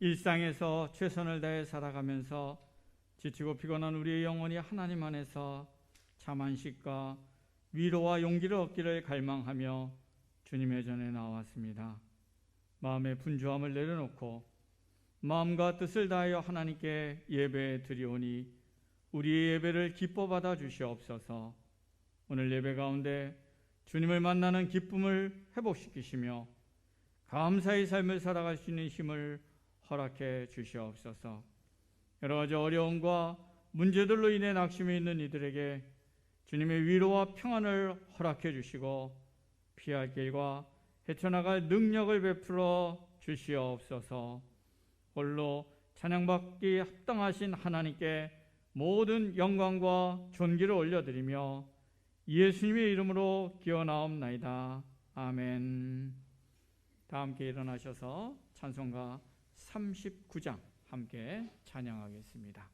일상에서 최선을 다해 살아가면서 지치고 피곤한 우리의 영혼이 하나님 안에서 참 안식과 위로와 용기를 얻기를 갈망하며 주님의 전에 나왔습니다. 마음의 분주함을 내려놓고 마음과 뜻을 다하여 하나님께 예배 드리오니 우리의 예배를 기뻐 받아 주시옵소서. 오늘 예배 가운데 주님을 만나는 기쁨을 회복시키시며 감사의 삶을 살아갈 수 있는 힘을 허락해 주시옵소서. 여러 가지 어려움과 문제들로 인해 낙심해 있는 이들에게 주님의 위로와 평안을 허락해 주시고 피할 길과 헤쳐나갈 능력을 베풀어 주시옵소서. 홀로 찬양받기 합당하신 하나님께 모든 영광과 존귀를 올려드리며 예수님의 이름으로 기어나옵나이다. 아멘. 다 함께 일어나셔서 찬송가 39장 함께 찬양하겠습니다.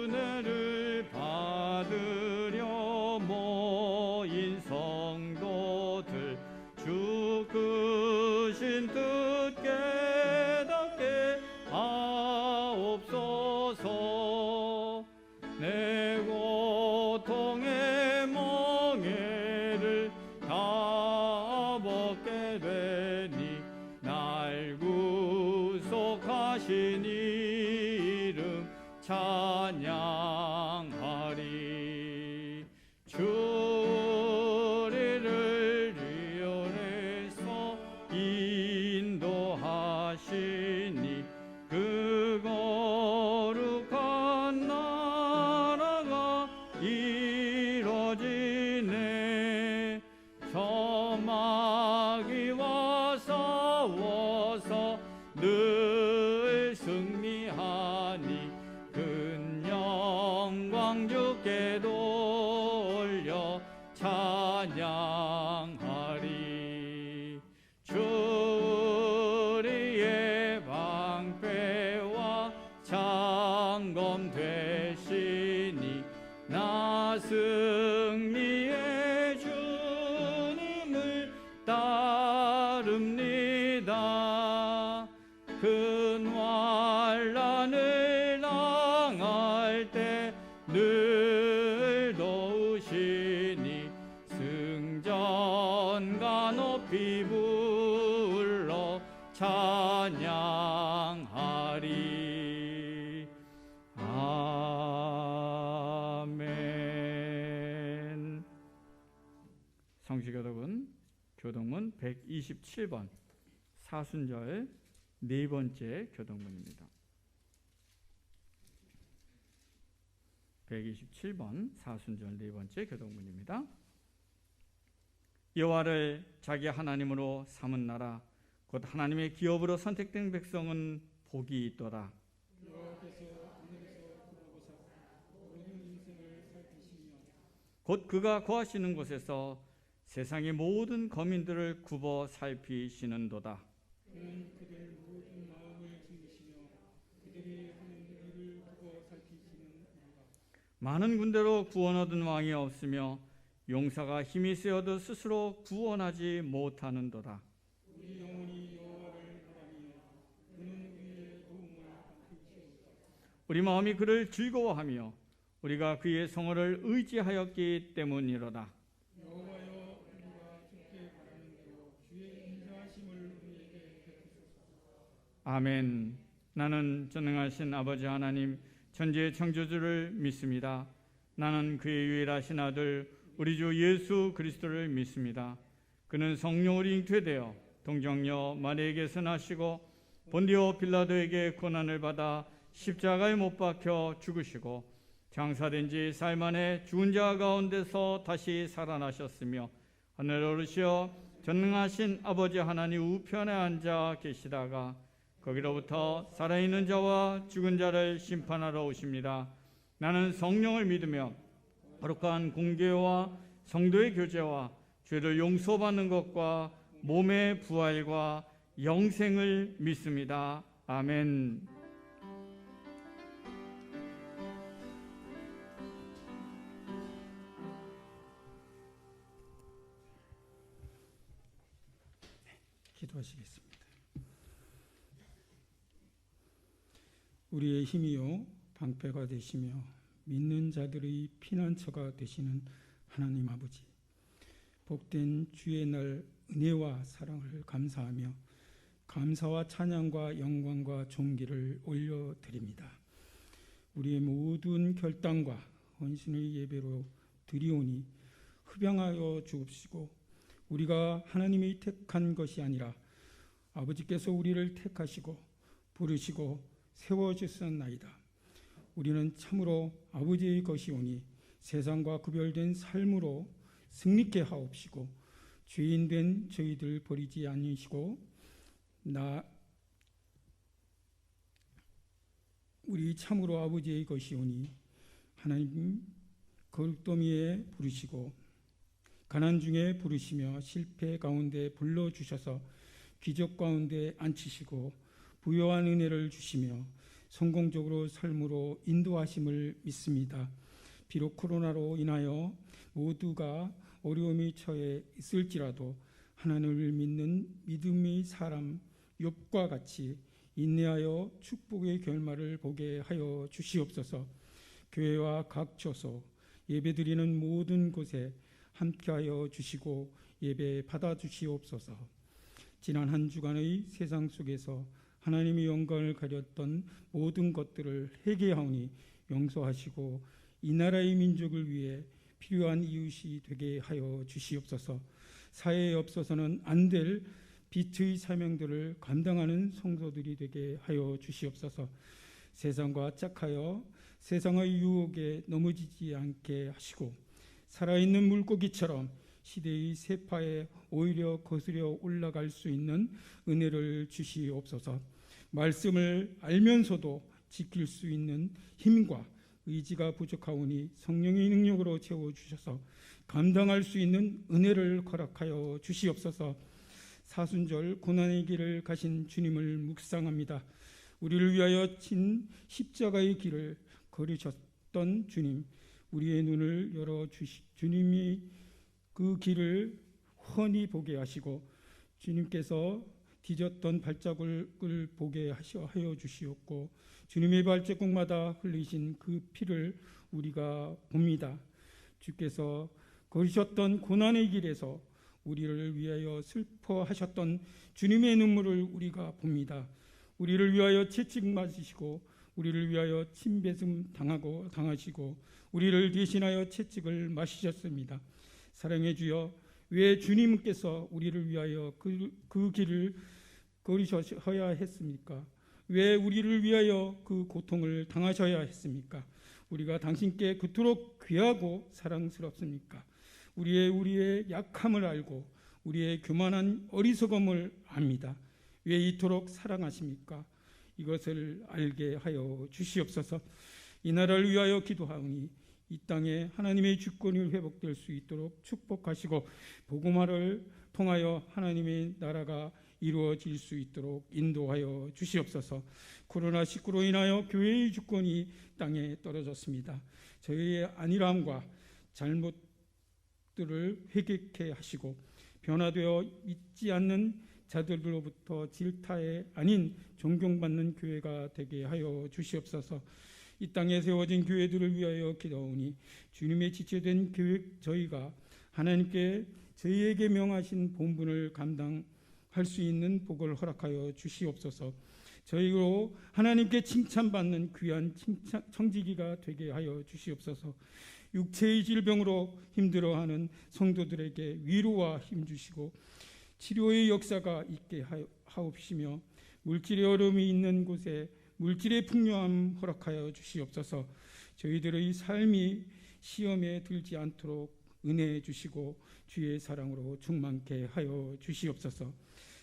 주내를 받으려 모인 성도들 주 크신 뜻 깨닫게 하옵소서. 내 고통의 멍에를 다 벗게 되니 날 구속하신 이름 찬양하리. 주리를 위원해서 인도하시니 그 거룩한 나라가 이뤄지네. 저마귀와 싸워서 늘 승리하니 큰 영광 주께 돌려 찬양하리. 주리의 방패와 창검 되시니 나 승리의 주님을 따릅니다. 큰 환난을 당할 때 늘 도우시니 승전가 높이 불러 찬양하리. 아멘. 성시교독은 교독문 127번 사순절 네 번째 교독문입니다. 127번 사순절 네 번째 교독문입니다. 여호와를 자기 하나님으로 삼은 나라 곧 하나님의 기업으로 선택된 백성은 복이 있도다. 곧 그가 거하시는 곳에서 세상의 모든 거민들을 굽어 살피시는도다. 그는 그들 모든 마음을 지으시며 그들이 하는 일을 두고 살피시는도다. 많은 군대로 구원 얻은 왕이 없으며 용사가 힘이 세어도 스스로 구원하지 못하는도다. 우리 영혼이 여호와를 바라며 그는 우리의 도움을 받으시옵소서. 우리 마음이 그를 즐거워하며 우리가 그의 성호를 의지하였기 때문이로다. 여호와여, 우리가 주께 바라는 대로 주의 인자하심을 우리에게 베푸소서. 아멘. 나는 전능하신 아버지 하나님 천지의 창조주를 믿습니다. 나는 그의 유일하신 아들 우리 주 예수 그리스도를 믿습니다. 그는 성령으로 잉태되어 동정녀 마리아에게서 나시고 본디오 빌라도에게 고난을 받아 십자가에 못 박혀 죽으시고 장사된 지 사흘 만에 죽은 자 가운데서 다시 살아나셨으며 하늘에 오르시어 전능하신 아버지 하나님 우편에 앉아 계시다가 거기로부터 살아있는 자와 죽은 자를 심판하러 오십니다. 나는 성령을 믿으며 거룩한 공교회와 성도의 교제와 죄를 용서받는 것과 몸의 부활과 영생을 믿습니다. 아멘. 기도하시겠습니다. 우리의 힘이요 방패가 되시며 믿는 자들의 피난처가 되시는 하나님 아버지, 복된 주의 날 은혜와 사랑을 감사하며 감사와 찬양과 영광과 존귀를 올려드립니다. 우리의 모든 결단과 헌신의 예배로 드리오니 흡양하여 주옵시고, 우리가 하나님이 택한 것이 아니라 아버지께서 우리를 택하시고 부르시고 세워주셨나이다. 우리는 참으로 아버지의 것이오니 세상과 구별된 삶으로 승리케 하옵시고, 죄인된 저희들 버리지 않으시고 우리 참으로 아버지의 것이오니 하나님 거룩더미에 부르시고 가난 중에 부르시며 실패 가운데 불러주셔서 기적 가운데 앉히시고 부요한 은혜를 주시며 성공적으로 삶으로 인도하심을 믿습니다. 비록 코로나로 인하여 모두가 어려움이 처해 있을지라도 하나님을 믿는 믿음의 사람 욥과 같이 인내하여 축복의 결말을 보게 하여 주시옵소서. 교회와 각 처소 예배드리는 모든 곳에 함께하여 주시고 예배 받아 주시옵소서. 지난 한 주간의 세상 속에서 하나님의 영광을 가렸던 모든 것들을 회개하오니 용서하시고 이 나라의 민족을 위해 필요한 이웃이 되게 하여 주시옵소서. 사회에 없어서는 안 될 빛의 사명들을 감당하는 성도들이 되게 하여 주시옵소서. 세상과 짝하여 세상의 유혹에 넘어지지 않게 하시고 살아있는 물고기처럼 시대의 세파에 오히려 거스려 올라갈 수 있는 은혜를 주시옵소서. 말씀을 알면서도 지킬 수 있는 힘과 의지가 부족하오니 성령의 능력으로 채워주셔서 감당할 수 있는 은혜를 허락하여 주시옵소서. 사순절 고난의 길을 가신 주님을 묵상합니다. 우리를 위하여 친 십자가의 길을 걸으셨던 주님, 우리의 눈을 열어주시 주님이 그 길을 훤히 보게 하시고 주님께서 뒤졌던 발자국을 보게 하여 주시옵고 주님의 발자국마다 흘리신 그 피를 우리가 봅니다. 주께서 걸으셨던 고난의 길에서 우리를 위하여 슬퍼하셨던 주님의 눈물을 우리가 봅니다. 우리를 위하여 채찍 맞으시고 우리를 위하여 침뱉음 당하시고 우리를 대신하여 채찍을 마시셨습니다. 사랑해 주여, 왜 주님께서 우리를 위하여 그 길을 걸으셔야 했습니까? 왜 우리를 위하여 그 고통을 당하셔야 했습니까? 우리가 당신께 그토록 귀하고 사랑스럽습니까? 우리의 약함을 알고 우리의 교만한 어리석음을 압니다. 왜 이토록 사랑하십니까? 이것을 알게 하여 주시옵소서. 이 나라를 위하여 기도하오니 이 땅에 하나님의 주권이 회복될 수 있도록 축복하시고 복음화를 통하여 하나님의 나라가 이루어질 수 있도록 인도하여 주시옵소서. 코로나19로 인하여 교회의 주권이 땅에 떨어졌습니다. 저희의 안일함과 잘못들을 회개케 하시고 변화되어 믿지 않는 자들로부터 질타에 아닌 존경받는 교회가 되게 하여 주시옵소서. 이 땅에 세워진 교회들을 위하여 기도하오니 주님의 지체된 교회 저희가 하나님께 저희에게 명하신 본분을 감당할 수 있는 복을 허락하여 주시옵소서. 저희로 하나님께 칭찬받는 귀한 청지기가 되게 하여 주시옵소서. 육체의 질병으로 힘들어하는 성도들에게 위로와 힘 주시고 치료의 역사가 있게 하옵시며 물질의 어려움이 있는 곳에 물질의 풍요함 허락하여 주시옵소서. 저희들의 삶이 시험에 들지 않도록 은혜해 주시고 주의 사랑으로 충만케 하여 주시옵소서.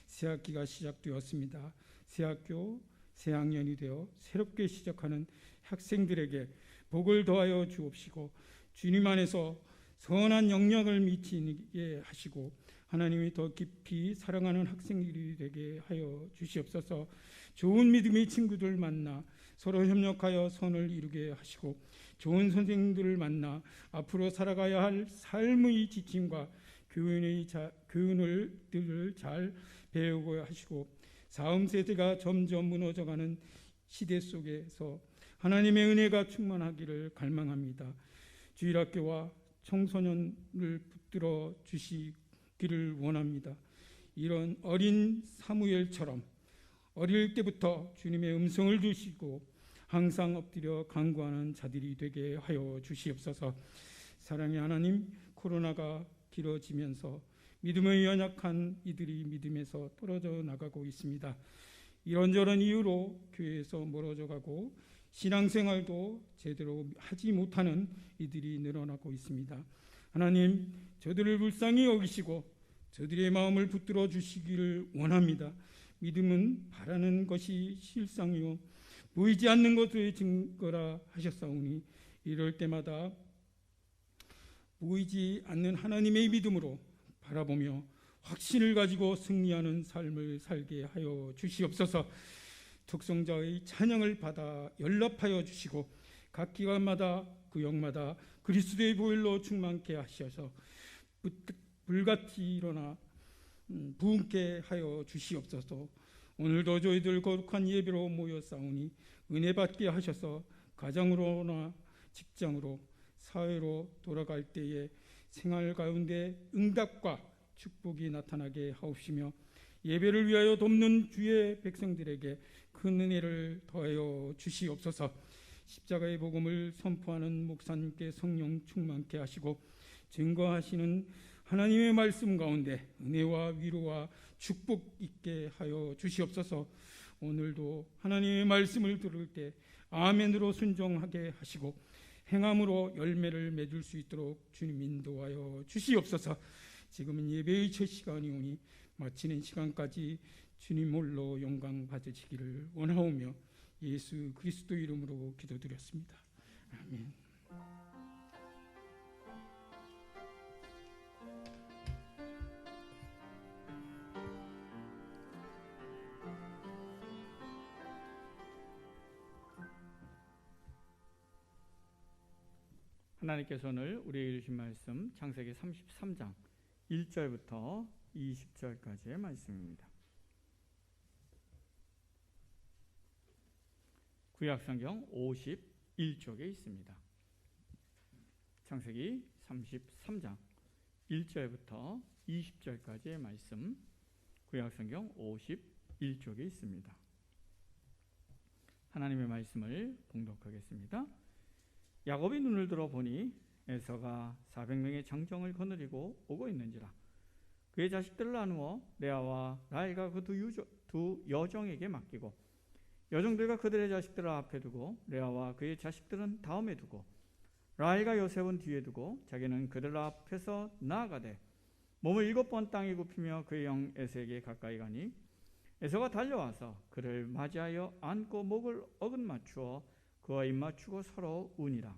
새학기가 시작되었습니다. 새학교, 새학년이 되어 새롭게 시작하는 학생들에게 복을 더하여 주옵시고 주님 안에서 선한 영향을 미치게 하시고 하나님이 더 깊이 사랑하는 학생들이 되게 하여 주시옵소서. 좋은 믿음의 친구들 만나 서로 협력하여 선을 이루게 하시고 좋은 선생님들을 만나 앞으로 살아가야 할 삶의 지침과 교훈을 잘 배우고 하시고 다음 세대가 점점 무너져가는 시대 속에서 하나님의 은혜가 충만하기를 갈망합니다. 주일학교와 청소년을 붙들어 주시기를 원합니다. 이런 어린 사무엘처럼 어릴 때부터 주님의 음성을 주시고 항상 엎드려 간구하는 자들이 되게 하여 주시옵소서. 사랑의 하나님, 코로나가 길어지면서 믿음의 연약한 이들이 믿음에서 떨어져 나가고 있습니다. 이런저런 이유로 교회에서 멀어져 가고 신앙생활도 제대로 하지 못하는 이들이 늘어나고 있습니다. 하나님, 저들을 불쌍히 여기시고 저들의 마음을 붙들어 주시기를 원합니다. 믿음은 바라는 것이 실상이요 보이지 않는 것의 증거라 하셨사오니 이럴 때마다 보이지 않는 하나님의 믿음으로 바라보며 확신을 가지고 승리하는 삶을 살게 하여 주시옵소서. 특성자의 찬양을 받아 연락하여 주시고 각 기관마다 구역마다 그리스도의 보혈로 충만케 하셔서 불같이 일어나 부흥케 하여 주시옵소서. 오늘도 저희들 거룩한 예배로 모여 싸우니 은혜 받게 하셔서 가정으로나 직장으로 사회로 돌아갈 때에 생활 가운데 응답과 축복이 나타나게 하옵시며 예배를 위하여 돕는 주의 백성들에게 큰 은혜를 더하여 주시옵소서. 십자가의 복음을 선포하는 목사님께 성령 충만케 하시고 증거하시는 하나님의 말씀 가운데 은혜와 위로와 축복 있게 하여 주시옵소서. 오늘도 하나님의 말씀을 들을 때 아멘으로 순종하게 하시고 행함으로 열매를 맺을 수 있도록 주님 인도하여 주시옵소서. 지금은 예배의 첫 시간이오니 마치는 시간까지 주님 홀로 영광 받으시기를 원하오며 예수 그리스도 이름으로 기도드렸습니다. 아멘. 하나님께서 오늘 우리에게 주신 말씀 창세기 33장 1절부터 20절까지의 말씀입니다. 구약성경 51쪽에 있습니다. 창세기 33장 1절부터 20절까지의 말씀 구약성경 51쪽에 있습니다. 하나님의 말씀을 봉독하겠습니다. 야곱이 눈을 들어 보니 에서가 400명의 장정을 거느리고 오고 있는지라. 그의 자식들을 나누어 레아와 라헬과 그 두 여종에게 맡기고 여종들과 그들의 자식들을 앞에 두고 레아와 그의 자식들은 다음에 두고 라헬과 요셉은 뒤에 두고 자기는 그들 앞에서 나아가되 몸을 7번 땅에 굽히며 그의 형 에서에게 가까이 가니 에서가 달려와서 그를 맞이하여 안고 목을 어긋맞추어 그와 입맞추고 서로 우니라.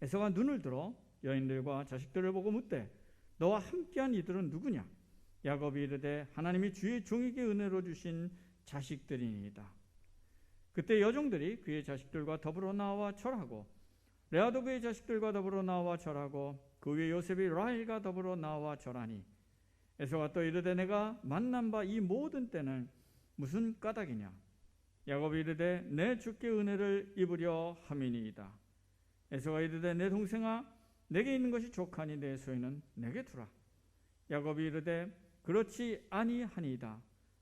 에서가 눈을 들어 여인들과 자식들을 보고 묻되 너와 함께한 이들은 누구냐? 야곱이 이르되 하나님이 주의 종에게 은혜로 주신 자식들이니이다. 그때 여종들이 그의 자식들과 더불어 나와 절하고 레아도 그의 자식들과 더불어 나와 절하고 그 위에 요셉이 라헬과 더불어 나와 절하니 에서가 또 이르되 내가 만난 바 이 모든 때는 무슨 까닭이냐? 야곱이 이르되 내 주께 은혜를 입으려 함이니이다. 에서가 이르되 내 동생아 내게 있는 것이 족하니 내 소유는 내게 두라. 야곱이 이르되 그렇지 아니하니이다.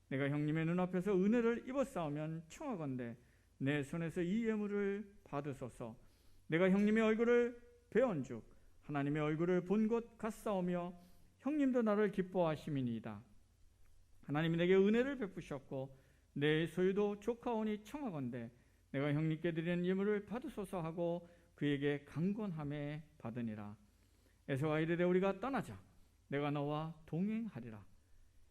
내가 형님의 눈앞에서 은혜를 입었사오면 청하건대 내 손에서 이 예물을 받으소서. 내가 형님의 얼굴을 배언즉 하나님의 얼굴을 본 곳 같사오며 형님도 나를 기뻐하심이니이다. 하나님이 내게 은혜를 베푸셨고 내 소유도 족하오니 청하건대 내가 형님께 드리는 예물을 받으소서 하고 그에게 강권함에 받으니라. 에서가 이르되 우리가 떠나자. 내가 너와 동행하리라.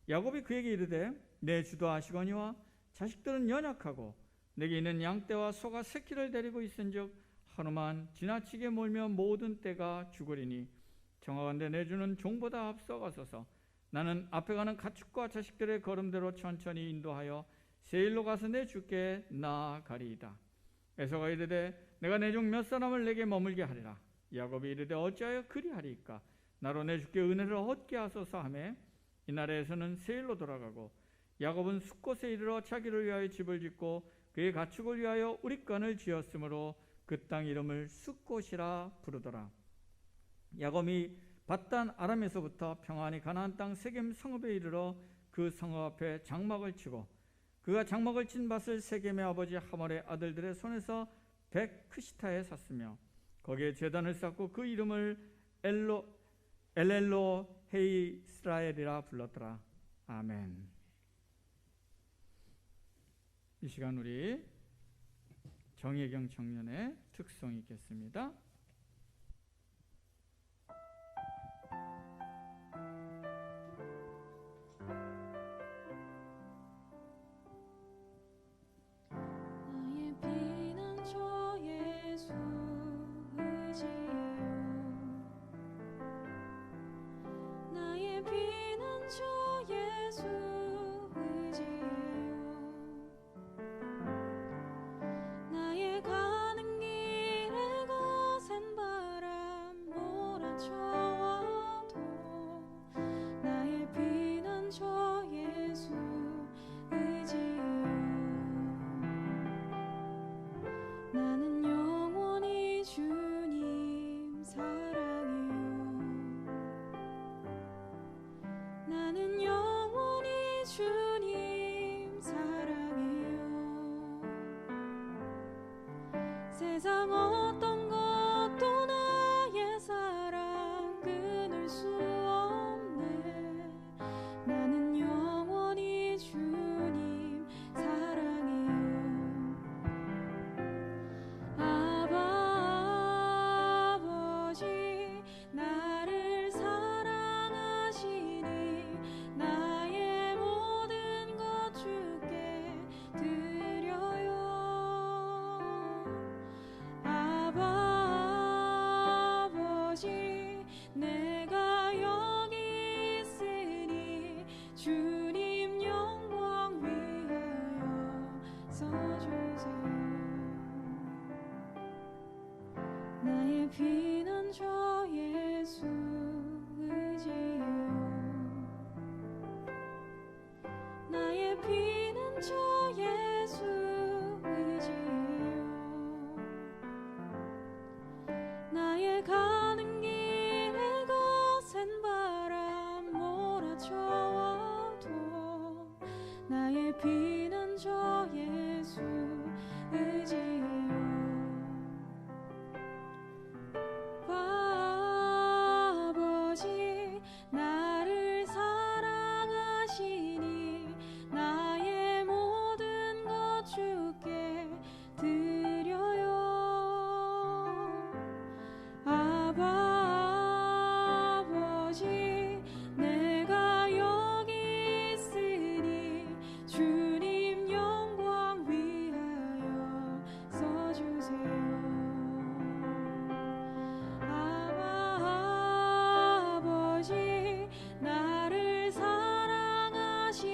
야곱이 그에게 이르되 내 주도 아시거니와 자식들은 연약하고 내게 있는 양떼와 소가 새끼를 데리고 있은즉 하루만 지나치게 몰며 모든 떼가 죽으리니 청하건대 내 주는 종보다 앞서가소서. 나는 앞에 가는 가축과 자식들의 걸음대로 천천히 인도하여 세일로 가서 내 주께 나아가리이다. 에서가 이르되 내가 내 종 몇 사람을 내게 머물게 하리라. 야곱이 이르되 어찌하여 그리하리이까? 나로 내 주께 은혜를 얻게 하소서 하매 이날에 에서는 세일로 돌아가고 야곱은 숫곳에 이르러 자기를 위하여 집을 짓고 그의 가축을 위하여 우릿간을 지었으므로 그 땅 이름을 숫곳이라 부르더라. 야곱이 밧단 아람에서부터 평안히 가나안 땅 세겜 성읍에 이르러 그 성읍 앞에 장막을 치고 그가 장막을 친 밭을 세겜의 아버지 하몰의 아들들의 손에서 백크시타에 샀으며 거기에 제단을 쌓고 그 이름을 엘렐로 헤이 스라엘이라 불렀더라. 아멘. 이 시간 우리 정혜경 청년의 특송이 있겠습니다. 나의 피난처 예수 의지요 나의 피난처 예수 의지요 나의 가는 길에 거센 바람 몰아쳐와도 나의 피난처 예수 의지요 나는 영원히 주님 사랑해요 나는 영원히 주님 사랑해요 세상 어떤 것도 나의 사랑 끊을 수 없네 나는 영원히 주님 사랑해요 아버지 나를 사랑하시니 나의 모든 것 주께 드려요 아버지 내가 여기 있으니 주님 영광 위하여 써주세요 나의 피난처 예수 의지요 나의 피난처 예수 의지요 나의 가는 길에 거센 바람 몰아쳐와도 나의 피난처 예수 의지요 아버지 나를 사랑하시니 나의 모든 것 주께 드려요 아버지 내가 여기 있으니 주님 영광 위하여 써주세요 아버지 나를 사랑하시니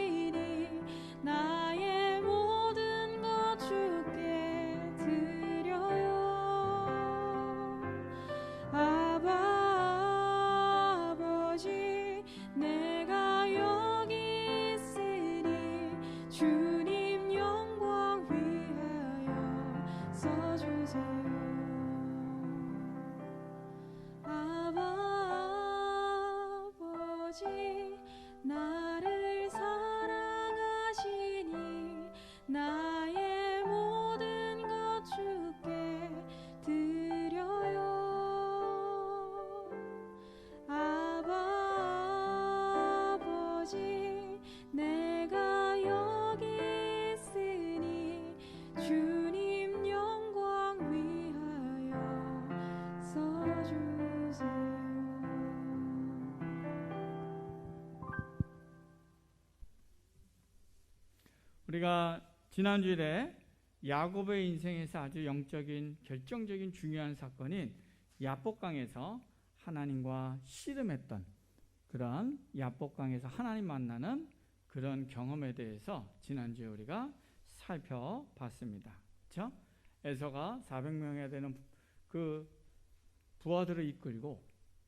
나의 모든 것 주께 드려요 아버지 내가 여기 있으니 주님 영광 위하여 써주세요 아버지 나를 사랑하시니 나의 모든 것 주께 드려요 아버지 내가 여기 있으니 주님 영광 위하여 써주세요 우리가 지난주에 야곱의 인생에서 아주 영적인 결정적인 중요한 사건인 야복강에서 하나님과 씨름했던 그런 야복강에서 하나님 만나는 그런 경험에 대해서 지난주에 우리가 살펴봤습니다. 그렇죠? 에서가 400명에 되는 그 부하들을 이끌고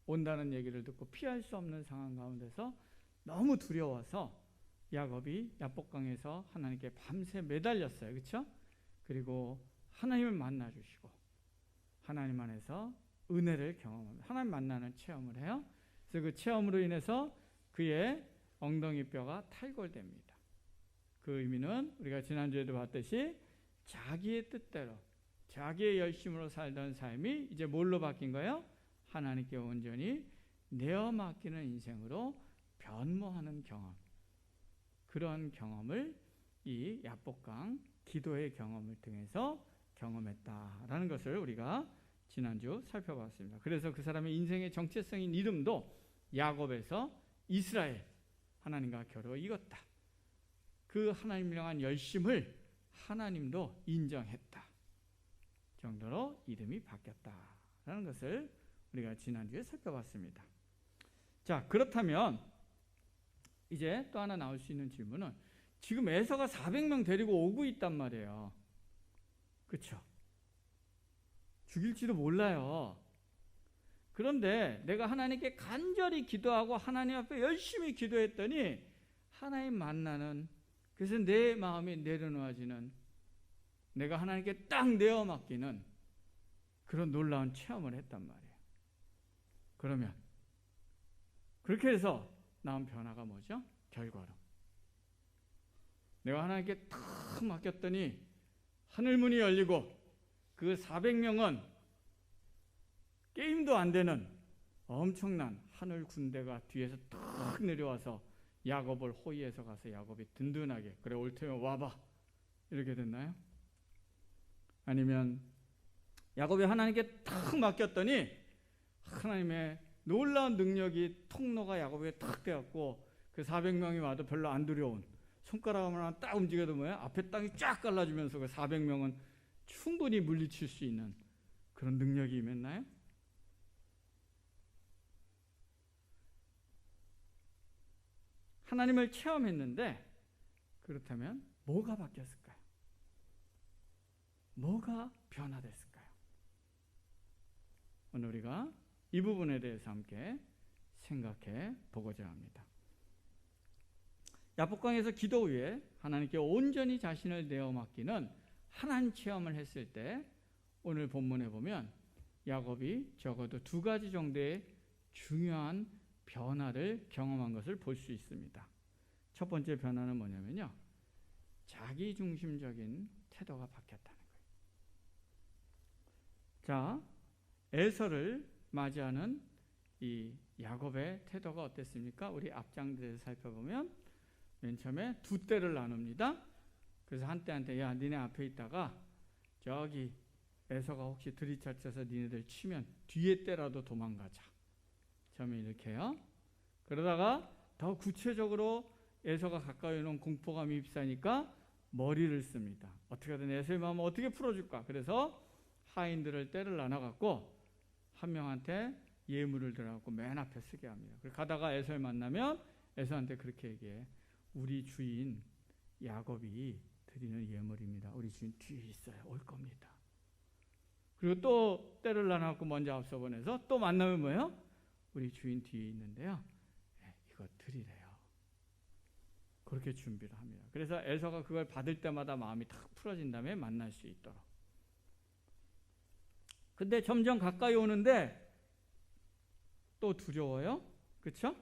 온다는 얘기를 듣고 피할 수 없는 상황 가운데서 너무 두려워서 야곱이 야복강에서 하나님께 밤새 매달렸어요. 그렇죠? 그리고 하나님을 만나 주시고 하나님 안에서 은혜를 경험합니다. 하나님 만나는 체험을 해요. 그래서 그 체험으로 인해서 그의 엉덩이 뼈가 탈골됩니다. 그 의미는 우리가 지난주에도 봤듯이 자기의 뜻대로 자기의 열심으로 살던 삶이 이제 뭘로 바뀐 거예요? 하나님께 온전히 내어 맡기는 인생으로 변모하는 경험. 그런 경험을 이 야복강 기도의 경험을 통해서 경험했다라는 것을 우리가 지난주 살펴봤습니다. 그래서 그 사람의 인생의 정체성인 이름도 야곱에서 이스라엘, 하나님과 겨루어 이겼다. 그 하나님을 향한 열심을 하나님도 인정했다 정도로 이름이 바뀌었다라는 것을 우리가 지난주에 살펴봤습니다. 자, 그렇다면 이제 또 하나 나올 수 있는 질문은 지금 에서가 400명 데리고 오고 있단 말이에요. 그렇죠? 죽일지도 몰라요. 그런데 내가 하나님께 간절히 기도하고 하나님 앞에 열심히 기도했더니 하나님 만나는, 그래서 내 마음이 내려놓아지는, 내가 하나님께 딱 내어 맡기는 그런 놀라운 체험을 했단 말이에요. 그러면 그렇게 해서 나온 변화가 뭐죠? 결과로 내가 하나님께 탁 맡겼더니 하늘문이 열리고 그 400명은 게임도 안 되는 엄청난 하늘 군대가 뒤에서 탁 내려와서 야곱을 호위해서 가서 야곱이 든든하게 그래 올 테면 와봐 이렇게 됐나요? 아니면 야곱이 하나님께 탁 맡겼더니 하나님의 놀라운 능력이 통로가 야곱에게 탁 되었고 그 400명이 와도 별로 안 두려운, 손가락 하나 딱 움직여도 뭐야? 앞에 땅이 쫙 갈라지면서 그 400명은 충분히 물리칠 수 있는 그런 능력이 임했나요? 하나님을 체험했는데 그렇다면 뭐가 바뀌었을까요? 뭐가 변화됐을까요? 오늘 우리가 이 부분에 대해서 함께 생각해 보고자 합니다. 야복강에서 기도 후에 하나님께 온전히 자신을 내어 맡기는 하나님 체험을 했을 때 오늘 본문에 보면 야곱이 적어도 2가지 정도의 중요한 변화를 경험한 것을 볼 수 있습니다. 첫 번째 변화는 뭐냐면요, 자기중심적인 태도가 바뀌었다는 거예요. 자, 에서를 맞이하는 이 야곱의 태도가 어땠습니까? 우리 앞장들에서 살펴보면 맨 처음에 2대를 나눕니다. 그래서 한때 야 니네 앞에 있다가 저기 에서가 혹시 들이닥쳐서 니네들 치면 뒤에 때라도 도망가자. 처음에 이렇게 해요. 그러다가 더 구체적으로 에서가 가까이 오는 공포감이 입사니까 머리를 씁니다. 어떻게든 에서의 마음을 어떻게 풀어줄까. 그래서 하인들을 때를 나눠갖고 한 명한테 예물을 들어갖고 맨 앞에 쓰게 합니다. 그리고 가다가 에서를 만나면 에서한테 그렇게 얘기해. 우리 주인 야곱이 드리는 예물입니다. 우리 주인 뒤에 있어요. 올 겁니다. 그리고 또 때를 나눠갖고 먼저 앞서 보내서 또 만나면 뭐예요? 우리 주인 뒤에 있는데요. 이거 드리래요. 그렇게 준비를 합니다. 그래서 에서가 그걸 받을 때마다 마음이 탁 풀어진 다음에 만날 수 있도록. 근데 점점 가까이 오는데 또 두려워요. 그렇죠?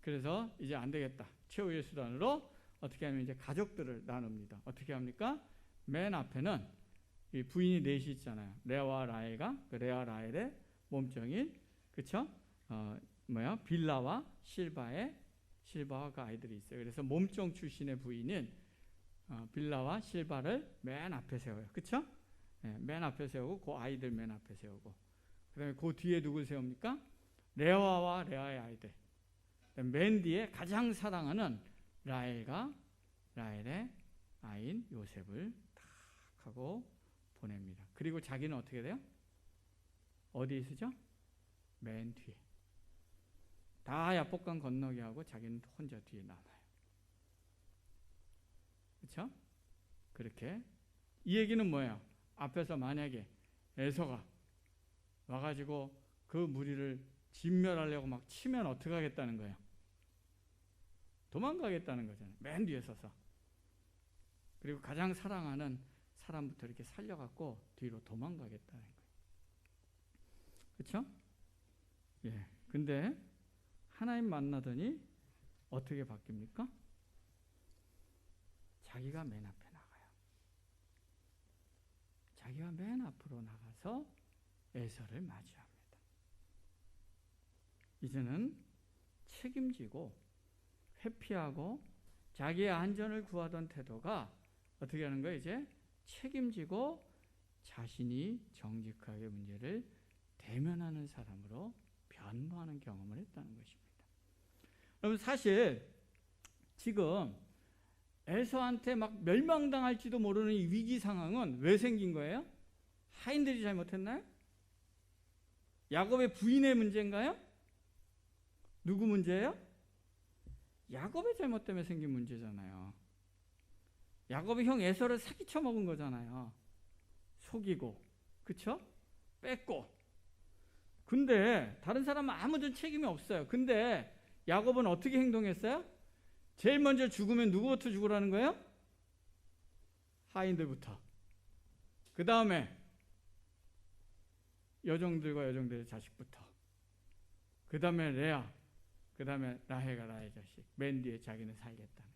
그래서 이제 안 되겠다. 최후의 수단으로 어떻게 하면 이제 가족들을 나눕니다. 어떻게 합니까? 맨 앞에는 이 부인이 넷이 있잖아요. 레아와 라헬과 그 레아 라헬의 몸종인, 그렇죠? 빌라와 실바와 그 아이들이 있어요. 그래서 몸종 출신의 부인은 빌라와 실바를 맨 앞에 세워요. 그렇죠? 네, 맨 앞에 세우고 그 아이들 맨 앞에 세우고, 그다음에 그 뒤에 누굴 세웁니까? 레아와 레아의 아이들. 맨 뒤에 가장 사랑하는 라헬의 아인 요셉을 탁 하고 보냅니다. 그리고 자기는 어떻게 돼요? 어디에 있으죠? 맨 뒤에. 다 야복강 건너게 하고 자기는 혼자 뒤에 남아요. 그렇죠? 그렇게. 이 얘기는 뭐예요? 앞에서 만약에 에서가 와가지고 그 무리를 진멸하려고 막 치면 어떻게 하겠다는 거예요? 도망가겠다는 거잖아요. 맨 뒤에 서서. 그리고 가장 사랑하는 사람부터 이렇게 살려갖고 뒤로 도망가겠다는 거예요. 그렇죠? 예. 근데 하나님 만나더니 어떻게 바뀝니까? 자기가 맨 앞에 나가요. 자기가 맨 앞으로 나가서 에서를 맞이합니다. 이제는 책임지고 회피하고 자기의 안전을 구하던 태도가 어떻게 하는 거예요? 이제 책임지고 자신이 정직하게 문제를 대면하는 사람으로 변모하는 경험을 했다는 것입니다. 여러분 사실 지금 에서한테 막 멸망당할지도 모르는 이 위기 상황은 왜 생긴 거예요? 하인들이 잘못했나요? 야곱의 부인의 문제인가요? 누구 문제예요? 야곱의 잘못 때문에 생긴 문제잖아요. 야곱이 형 에서를 사기쳐 먹은 거잖아요. 속이고, 그쵸? 뺏고. 근데 다른 사람은 아무도 책임이 없어요. 근데 야곱은 어떻게 행동했어요? 제일 먼저 죽으면 누구부터 죽으라는 거예요? 하인들부터. 그 다음에 여종들과 여종들의 자식부터. 그 다음에 레아. 그 다음에 라헬과 라헬 자식. 맨 뒤에 자기는 살겠다는.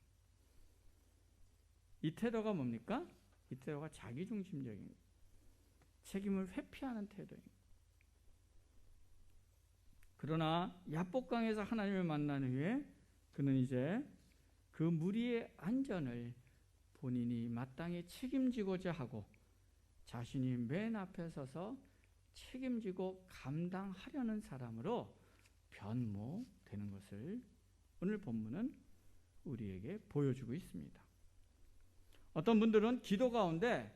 이 태도가 뭡니까? 이 태도가 자기중심적인 책임을 회피하는 태도입니다. 그러나 야복강에서 하나님을 만난 후에 그는 이제 그 무리의 안전을 본인이 마땅히 책임지고자 하고 자신이 맨 앞에 서서 책임지고 감당하려는 사람으로 변모되는 것을 오늘 본문은 우리에게 보여주고 있습니다. 어떤 분들은 기도 가운데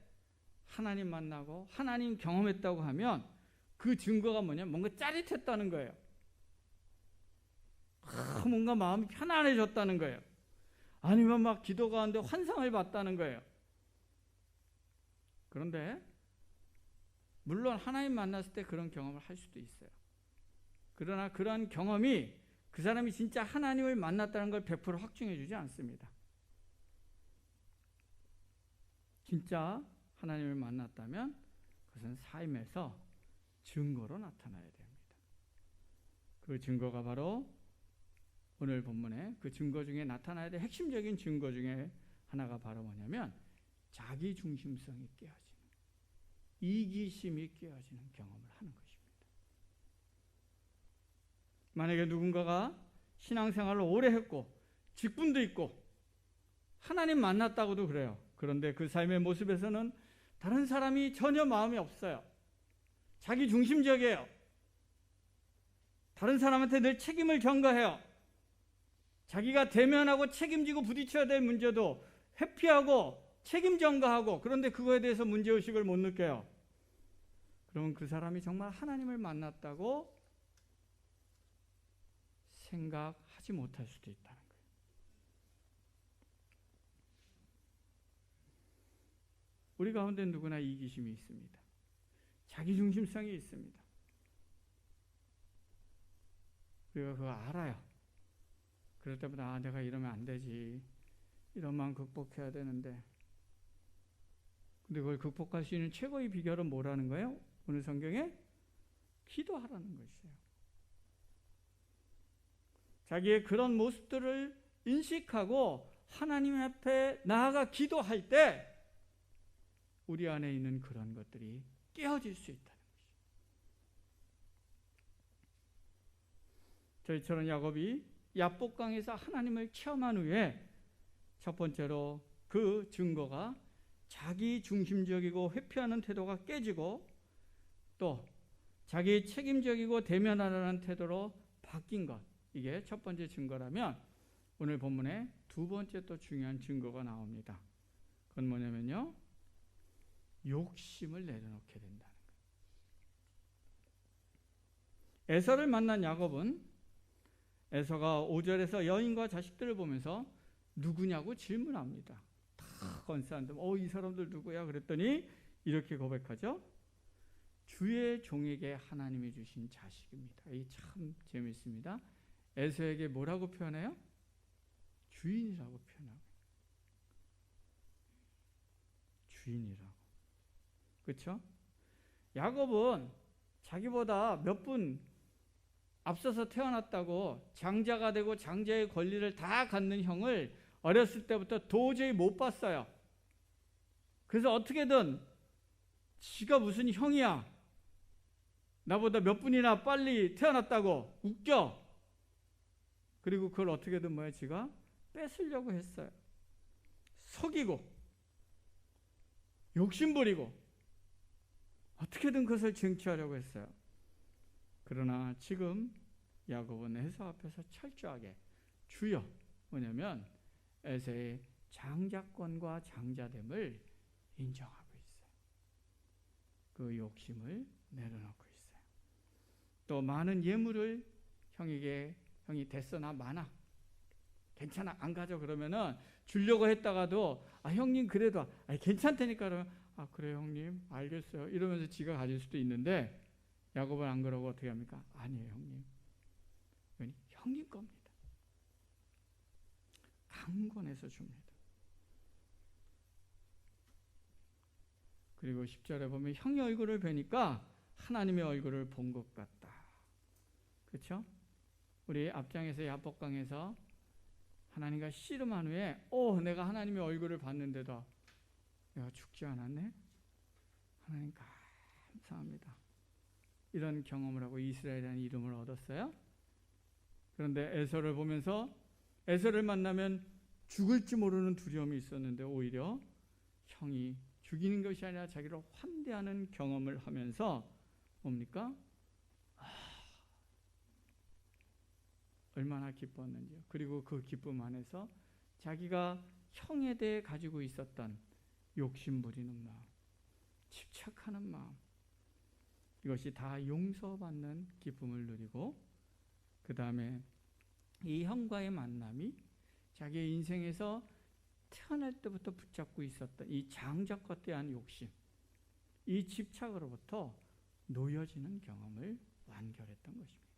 하나님 만나고 하나님 경험했다고 하면 그 증거가 뭐냐면 뭔가 짜릿했다는 거예요. 뭔가 마음이 편안해졌다는 거예요. 아니면 막 기도 가운데 환상을 봤다는 거예요. 그런데 물론 하나님 만났을 때 그런 경험을 할 수도 있어요. 그러나 그러한 경험이 그 사람이 진짜 하나님을 만났다는 걸 100% 확증해 주지 않습니다. 진짜 하나님을 만났다면 그것은 삶에서 증거로 나타나야 됩니다. 그 증거가 바로 오늘 본문에 그 증거 중에 나타나야 될 핵심적인 증거 중에 하나가 바로 뭐냐면 자기중심성이 깨어지는, 이기심이 깨어지는 경험을 하는 것입니다. 만약에 누군가가 신앙생활을 오래 했고 직분도 있고 하나님 만났다고도 그래요. 그런데 그 삶의 모습에서는 다른 사람이 전혀 마음이 없어요. 자기중심적이에요. 다른 사람한테 늘 책임을 전가해요. 자기가 대면하고 책임지고 부딪혀야 될 문제도 회피하고 책임 전가하고, 그런데 그거에 대해서 문제의식을 못 느껴요. 그러면 그 사람이 정말 하나님을 만났다고 생각하지 못할 수도 있다는 거예요. 우리 가운데 누구나 이기심이 있습니다. 자기중심성이 있습니다. 우리가 그거 알아요. 그럴 때마다 내가 이러면 안 되지. 이러면 극복해야 되는데. 근데 그걸 극복할 수 있는 최고의 비결은 뭐라는 거예요? 오늘 성경에 기도하라는 것이에요. 자기의 그런 모습들을 인식하고 하나님 앞에 나아가 기도할 때 우리 안에 있는 그런 것들이 깨어질 수 있다는 것이죠. 저희처럼 야곱이 야복강에서 하나님을 체험한 후에 첫 번째로 그 증거가 자기 중심적이고 회피하는 태도가 깨지고 또 자기 책임적이고 대면하라는 태도로 바뀐 것, 이게 첫 번째 증거라면 오늘 본문에 두 번째 또 중요한 증거가 나옵니다. 그건 뭐냐면요, 욕심을 내려놓게 된다는 거예요. 에서를 만난 야곱은 에서가 5절에서 여인과 자식들을 보면서 누구냐고 질문합니다. 다 건사한데 이 사람들 누구야? 그랬더니 이렇게 고백하죠. 주의 종에게 하나님이 주신 자식입니다. 이 참 재밌습니다. 에서에게 뭐라고 표현해요? 주인이라고 표현하고 주인이라고. 그렇죠? 야곱은 자기보다 몇 분 앞서서 태어났다고 장자가 되고 장자의 권리를 다 갖는 형을 어렸을 때부터 도저히 못 봤어요. 그래서 어떻게든 지가 무슨 형이야, 나보다 몇 분이나 빨리 태어났다고 웃겨. 그리고 그걸 어떻게든 지가 뺏으려고 했어요. 속이고 욕심부리고 어떻게든 그것을 쟁취하려고 했어요. 그러나 지금 야곱은 에서 앞에서 철저하게 주여, 뭐냐면 에서의 장자권과 장자됨을 인정하고 있어요. 그 욕심을 내려놓고 있어요. 또 많은 예물을 형이 됐어, 나 많아, 괜찮아, 안 가져. 그러면은 주려고 했다가도 형님 그래도 괜찮다니까. 그러면 그래요 형님 알겠어요 이러면서 지가 가질 수도 있는데, 야곱은 안 그러고 어떻게 합니까? 아니에요 형님, 이건 형님 겁니다. 강권해서 줍니다. 그리고 10절에 보면 형의 얼굴을 뵈니까 하나님의 얼굴을 본 것 같다. 그렇죠? 우리 앞장에서 야복강에서 하나님과 씨름한 후에 내가 하나님의 얼굴을 봤는데도 내가 죽지 않았네? 하나님 감사합니다. 이런 경험을 하고 이스라엘이라는 이름을 얻었어요. 그런데 에서를 보면서 에서를 만나면 죽을지 모르는 두려움이 있었는데 오히려 형이 죽이는 것이 아니라 자기를 환대하는 경험을 하면서 뭡니까? 얼마나 기뻤는지요. 그리고 그 기쁨 안에서 자기가 형에 대해 가지고 있었던 욕심부리는 마음, 집착하는 마음, 이것이 다 용서받는 기쁨을 누리고, 그 다음에 이 형과의 만남이 자기의 인생에서 태어날 때부터 붙잡고 있었던 이 장자권에 대한 욕심, 이 집착으로부터 놓여지는 경험을 완결했던 것입니다.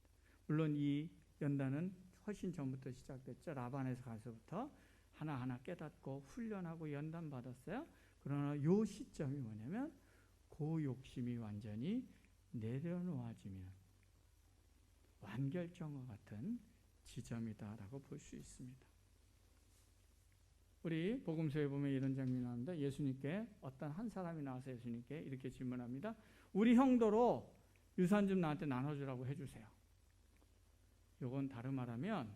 물론 이 연단은 훨씬 전부터 시작됐죠. 라반에서 가서부터 하나하나 깨닫고 훈련하고 연단받았어요. 그러나 이 시점이 뭐냐면 그 욕심이 완전히 내려놓아지면 완결점과 같은 지점이다라고 볼 수 있습니다. 우리 복음서에 보면 이런 장면이 나옵니다. 예수님께 어떤 한 사람이 나와서 예수님께 이렇게 질문합니다. 우리 형도로 유산 좀 나한테 나눠주라고 해주세요. 이건 다른 말하면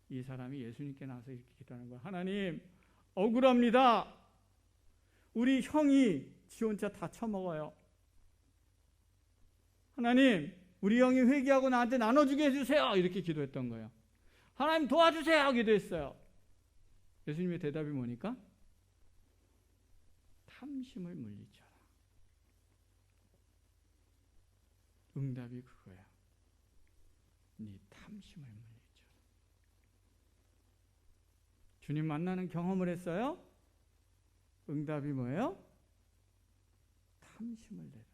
이 사람이 예수님께 나와서 이렇게 기도하는 거예요. 하나님, 억울합니다. 우리 형이 지 혼자 다 처먹어요. 하나님, 우리 형이 회개하고 나한테 나눠주게 해주세요. 이렇게 기도했던 거예요. 하나님 도와주세요. 기도했어요. 예수님의 대답이 뭐니까? 탐심을 물리쳐라. 응답이 그거야. 네 탐심을 물리쳐라. 주님 만나는 경험을 했어요? 응답이 뭐예요? 탐심을 내라.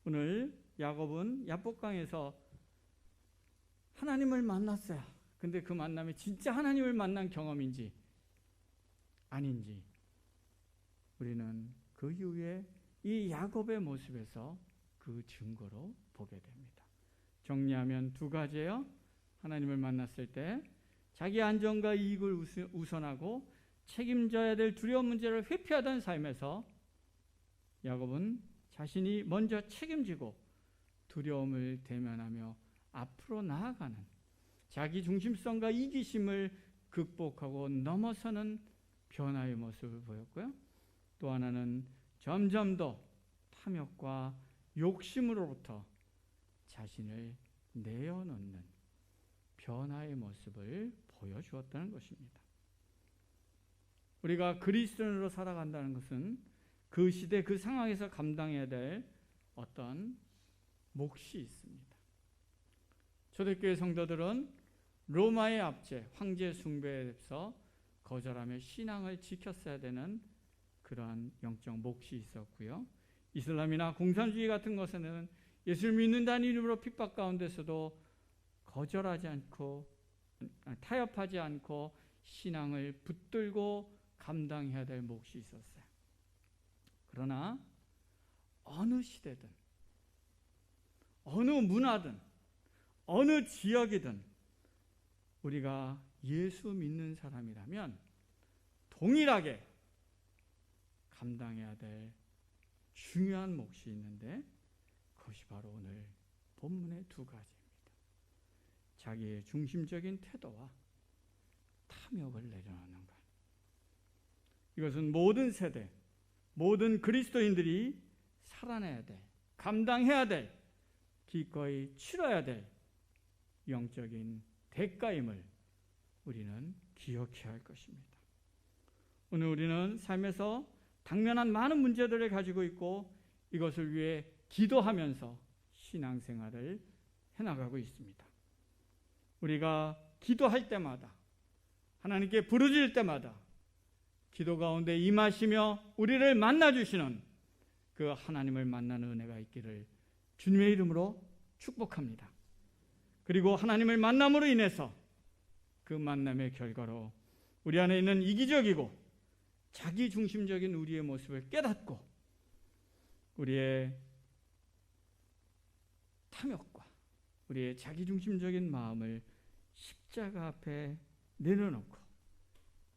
오늘 야곱은 야복강에서 하나님을 만났어요. 근데 그 만남이 진짜 하나님을 만난 경험인지 아닌지 우리는 그 이후에 이 야곱의 모습에서 그 증거로 보게 됩니다. 정리하면 두 가지예요. 하나님을 만났을 때 자기 안전과 이익을 우선하고 책임져야 될 두려운 문제를 회피하던 삶에서 야곱은 자신이 먼저 책임지고 두려움을 대면하며 앞으로 나아가는 자기 중심성과 이기심을 극복하고 넘어서는 변화의 모습을 보였고요. 또 하나는 점점 더 탐욕과 욕심으로부터 자신을 내어놓는 변화의 모습을 보여주었다는 것입니다. 우리가 그리스도인으로 살아간다는 것은 그 시대 그 상황에서 감당해야 될 어떤 몫이 있습니다. 초대교회 성도들은 로마의 압제, 황제 숭배에서 거절하며 신앙을 지켰어야 되는 그러한 영적 몫이 있었고요. 이슬람이나 공산주의 같은 것에는 예수를 믿는다는 이름으로 핍박 가운데서도 거절하지 않고 타협하지 않고 신앙을 붙들고 감당해야 될 몫이 있었어요. 그러나 어느 시대든 어느 문화든 어느 지역이든 우리가 예수 믿는 사람이라면 동일하게 감당해야 될 중요한 몫이 있는데 그것이 바로 오늘 본문의 두 가지입니다. 자기의 중심적인 태도와 탐욕을 내려놓는 것. 이것은 모든 세대, 모든 그리스도인들이 살아내야 될, 감당해야 될, 기꺼이 치러야 될 영적인 대가임을 우리는 기억해야 할 것입니다. 오늘 우리는 삶에서 당면한 많은 문제들을 가지고 있고 이것을 위해 기도하면서 신앙생활을 해나가고 있습니다. 우리가 기도할 때마다 하나님께 부르짖을 때마다 기도 가운데 임하시며 우리를 만나주시는 그 하나님을 만나는 은혜가 있기를 주님의 이름으로 축복합니다. 그리고 하나님을 만남으로 인해서 그 만남의 결과로 우리 안에 있는 이기적이고 자기중심적인 우리의 모습을 깨닫고 우리의 탐욕과 우리의 자기중심적인 마음을 십자가 앞에 내려놓고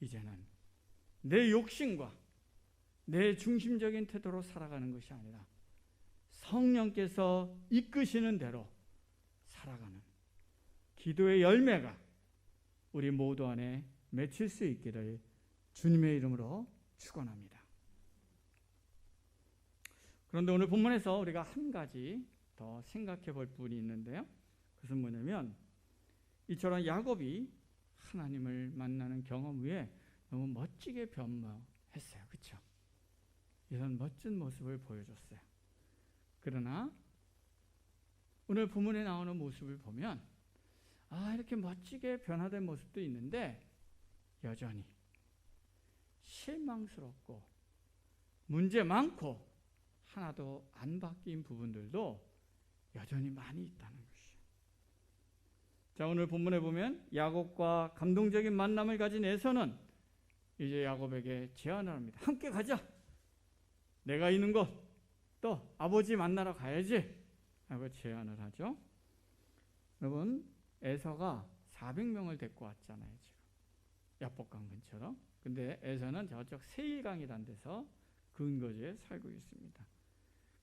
이제는 내 욕심과 내 중심적인 태도로 살아가는 것이 아니라 성령께서 이끄시는 대로 살아가는 기도의 열매가 우리 모두 안에 맺힐 수 있기를 주님의 이름으로 축원합니다. 그런데 오늘 본문에서 우리가 한 가지 더 생각해 볼 부분이 있는데요. 그것은 뭐냐면 이처럼 야곱이 하나님을 만나는 경험 후에 너무 멋지게 변모했어요. 그렇죠? 이런 멋진 모습을 보여줬어요. 그러나 오늘 본문에 나오는 모습을 보면 이렇게 멋지게 변화된 모습도 있는데 여전히 실망스럽고 문제 많고 하나도 안 바뀐 부분들도 여전히 많이 있다는 것이죠. 자, 오늘 본문에 보면 야곱과 감동적인 만남을 가진 에서는 이제 야곱에게 제안을 합니다. 함께 가자. 내가 있는 곳 또 아버지 만나러 가야지 하고 제안을 하죠. 여러분, 에서가 400명을 데리고 왔잖아요. 지금 야복강 근처로. 근데 에서는 저쪽 세일강이라는 데서 근거지에 살고 있습니다.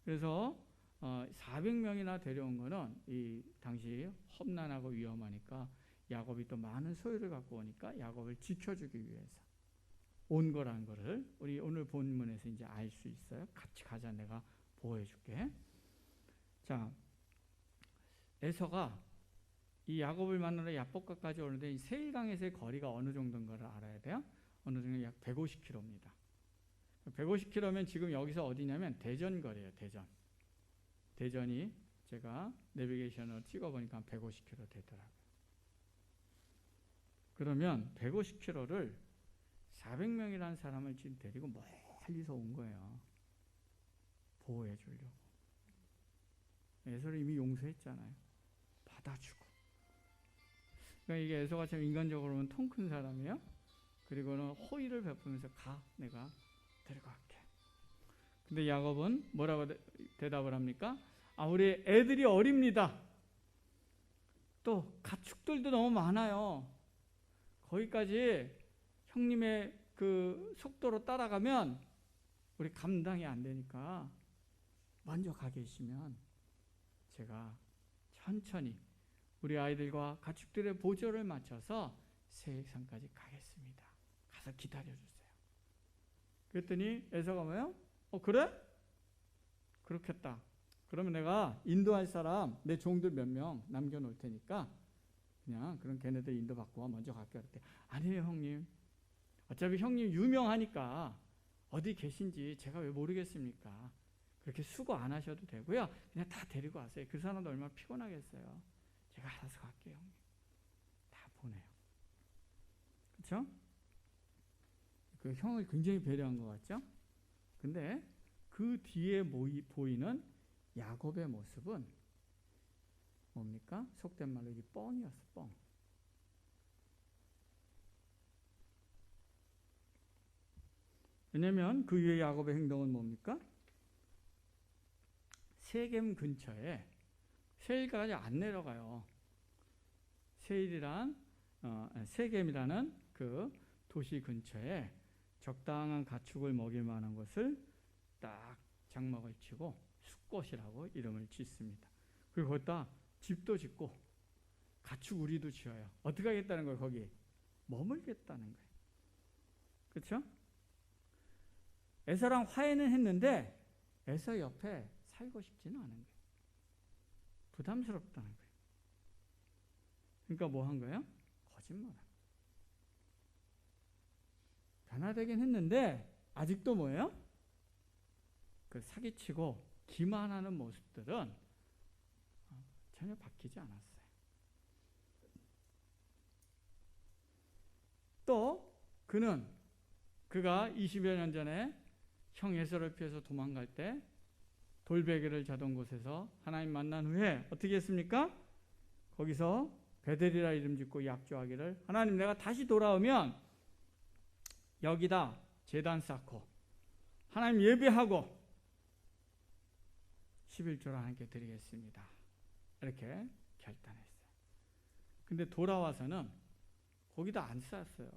그래서 400명이나 데려온 거는 이 당시 험난하고 위험하니까 야곱이 또 많은 소유를 갖고 오니까 야곱을 지켜주기 위해서 온 거라는 거를 우리 오늘 본문에서 이제 알 수 있어요. 같이 가자, 내가 보호해줄게. 자, 에서가 이 야곱을 만나러 야복강까지 오는데 이 세일강에서의 거리가 어느 정도인가를 알아야 돼요. 어느 정도 약 150km입니다. 150km면 지금 여기서 어디냐면 대전 거리예요. 대전이 제가 내비게이션으로 찍어보니까 한 150km 되더라고요. 그러면 150km를 400명이라는 사람을 지금 데리고 멀리서 온 거예요. 보호해 주려고. 에서를 이미 용서했잖아요. 받아주고. 그러니까 이게 에서가 참 인간적으로는 통 큰 사람이에요. 그리고는 호의를 베푸면서 내가 데려갈게. 근데 야곱은 뭐라고 대답을 합니까? 우리 애들이 어립니다. 또 가축들도 너무 많아요. 거기까지 형님의 그 속도로 따라가면 우리 감당이 안 되니까 먼저 가 계시면 제가 천천히 우리 아이들과 가축들의 보조를 맞춰서 세액산까지 가겠습니다. 가서 기다려주세요. 그랬더니 에서가 뭐예요? 그래? 그렇겠다. 그러면 내가 인도할 사람 내 종들 몇 명 남겨놓을 테니까 그냥 그런 걔네들 인도받고 먼저 갈게. 그랬대. 아니에요 형님. 어차피 형님 유명하니까 어디 계신지 제가 왜 모르겠습니까? 그렇게 수고 안 하셔도 되고요. 그냥 다 데리고 왔어요. 그 사람도 얼마나 피곤하겠어요. 제가 알아서 갈게요 형님. 다 보내요. 그렇죠? 그 형을 굉장히 배려한 것 같죠? 근데 그 뒤에 보이는 야곱의 모습은 뭡니까? 속된 말로 이 뻥이었어, 뻥. 왜냐하면 그 이후에 야곱의 행동은 뭡니까? 세겜 근처에 세일까지 안 내려가요. 세겜이라는 그 도시 근처에 적당한 가축을 먹일 만한 것을 딱 장막을 치고 숫곳이라고 이름을 짓습니다. 그리고 거기다 집도 짓고 가축 우리도 지어요. 어떻게 하겠다는 거예요? 거기 머물겠다는 거예요. 그렇죠? 에서랑 화해는 했는데 에서 옆에 살고 싶지는 않은 거예요. 부담스럽다는 거예요. 그러니까 뭐 한 거예요? 거짓말한 거예요. 변화되긴 했는데 아직도 뭐예요? 그 사기치고 기만하는 모습들은 전혀 바뀌지 않았어요. 또 그가 20여 년 전에 형 에서를 피해서 도망갈 때 돌베개를 자던 곳에서 하나님 만난 후에 어떻게 했습니까? 거기서 베델이라 이름 짓고 약조하기를, 하나님 내가 다시 돌아오면 여기다 제단 쌓고 하나님 예배하고 11조를 하나님께 드리겠습니다. 이렇게 결단했어요. 근데 돌아와서는 거기다 안 쌓았어요.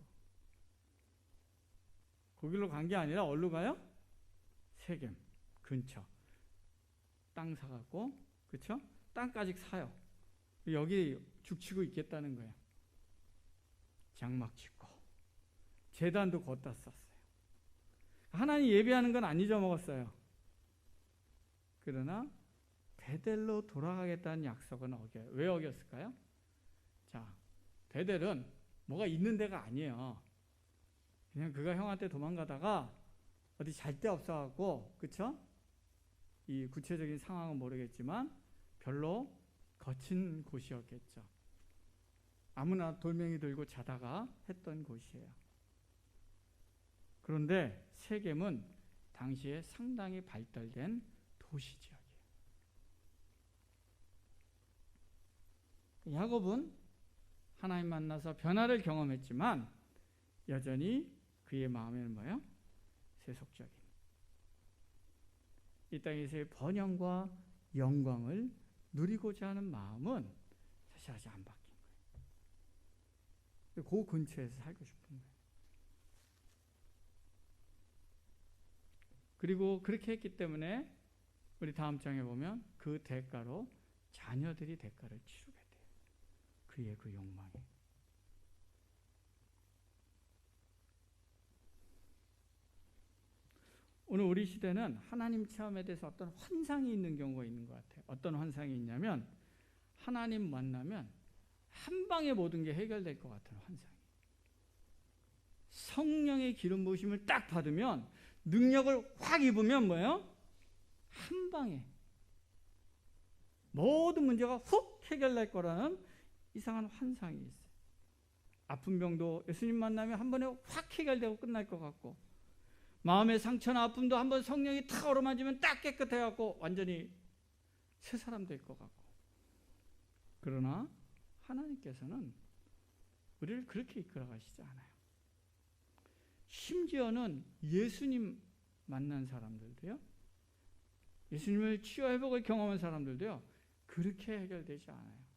거기로 간 게 아니라 어디로 가요? 세겜 근처 땅 사갖고, 그렇죠? 땅까지 사요. 여기 죽치고 있겠다는 거예요. 장막 짓고 제단도 걷다 썼어요. 하나님 예배하는 건 안 잊어먹었어요. 그러나 베델로 돌아가겠다는 약속은 어겨요. 왜 어겼을까요? 자, 베델은 뭐가 있는 데가 아니에요. 그냥 그가 형한테 도망가다가 어디 잘 데 없어갖고, 그쵸? 이 구체적인 상황은 모르겠지만 별로 거친 곳이었겠죠. 아무나 돌멩이 들고 자다가 했던 곳이에요. 그런데 세겜은 당시에 상당히 발달된 도시 지역이에요. 야곱은 하나님 만나서 변화를 경험했지만 여전히 그의 마음에는 뭐예요? 세속적인 이 땅에서의 번영과 영광을 누리고자 하는 마음은 사실 아직 안 바뀐 거예요. 그 근처에서 살고 싶은 거예요. 그리고 그렇게 했기 때문에 우리 다음 장에 보면 그 대가로 자녀들이 대가를 치르게 돼요. 그의 그 욕망이. 오늘 우리 시대는 하나님 체험에 대해서 어떤 환상이 있는 경우가 있는 것 같아요. 어떤 환상이 있냐면 하나님 만나면 한 방에 모든 게 해결될 것 같은 환상이. 성령의 기름 부으심을 딱 받으면 능력을 확 입으면 뭐예요? 한 방에 모든 문제가 훅 해결될 거라는 이상한 환상이 있어요. 아픈 병도 예수님 만나면 한 번에 확 해결되고 끝날 것 같고, 마음의 상처나 아픔도 한번 성령이 탁 어루만지면 딱 깨끗해갖고 완전히 새 사람 될 것 같고. 그러나 하나님께서는 우리를 그렇게 이끌어가시지 않아요. 심지어는 예수님 만난 사람들도요, 예수님을 치유 회복을 경험한 사람들도요, 그렇게 해결되지 않아요.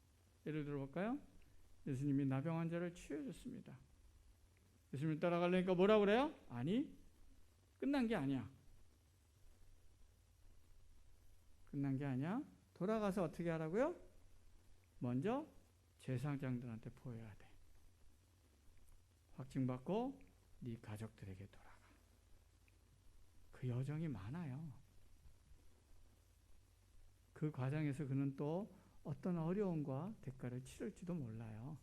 예를 들어볼까요? 예수님이 나병 환자를 치유해 줬습니다. 예수님 따라가려니까 뭐라고 그래요? 아니, 끝난 게 아니야. 끝난 게 아니야. 돌아가서 어떻게 하라고요? 먼저 제사장들한테 보여야 돼. 확증받고 네 가족들에게 돌아가. 그 여정이 많아요. 그 과정에서 그는 또 어떤 어려움과 대가를 치를지도 몰라요.